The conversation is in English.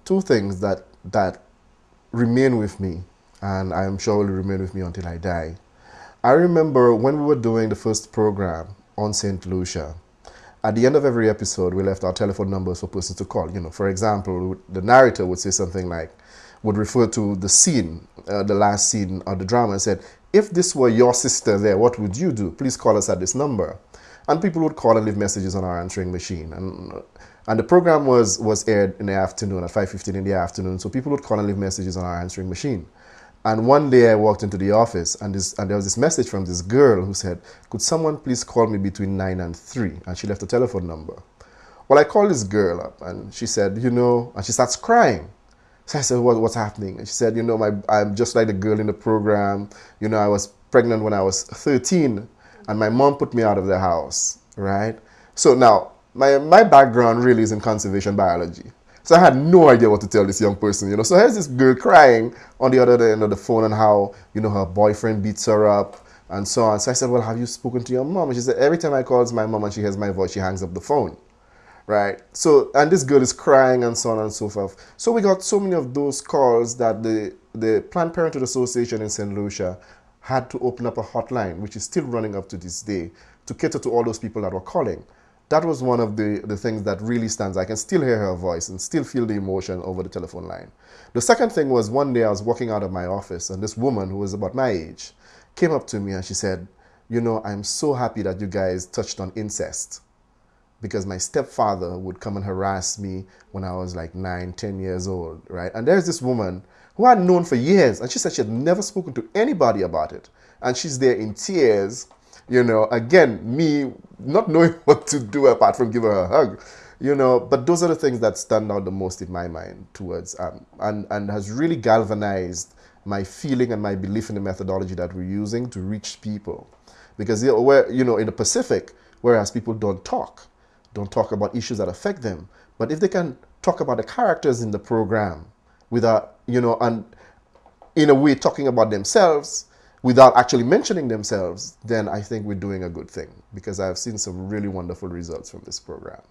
two things that remain with me, and I am sure will remain with me until I die. I remember when we were doing the first program on St. Lucia, at the end of every episode, we left our telephone numbers for persons to call. For example, the narrator would say something like, would refer to the scene, the last scene of the drama, and said, if this were your sister there, what would you do? Please call us at this number. And people would call and leave messages on our answering machine. And the program was aired in the afternoon, at 5:15 in the afternoon, so people would call and leave messages on our answering machine. And one day I walked into the office, and there was this message from this girl who said, could someone please call me between 9 and 3? And she left a telephone number. Well, I called this girl up, and she said, and she starts crying. So I said, what's happening? And she said, I'm just like the girl in the program. I was pregnant when I was 13, and my mom put me out of the house, right? So now, my background really is in conservation biology. So I had no idea what to tell this young person, So here's this girl crying on the other end of the phone, and how, her boyfriend beats her up and so on. So I said, well, have you spoken to your mom? And she said, every time I call my mom and she hears my voice, she hangs up the phone, right? So, and this girl is crying and so on and so forth. So we got so many of those calls that the Planned Parenthood Association in St. Lucia had to open up a hotline, which is still running up to this day, to cater to all those people that were calling. That was one of the things that really stands. I can still hear her voice and still feel the emotion over the telephone line. The second thing was, one day I was walking out of my office, and this woman who was about my age came up to me and she said, I'm so happy that you guys touched on incest, because my stepfather would come and harass me when I was like 9, 10 years old, right? And there's this woman who I'd known for years, and she said she had never spoken to anybody about it. And she's there in tears, again, me not knowing what to do apart from give her a hug, but those are the things that stand out the most in my mind towards, and has really galvanized my feeling and my belief in the methodology that we're using to reach people. Because, we're, in the Pacific, whereas people don't talk about issues that affect them, but if they can talk about the characters in the program without, and in a way talking about themselves, without actually mentioning themselves, then I think we're doing a good thing, because I've seen some really wonderful results from this program.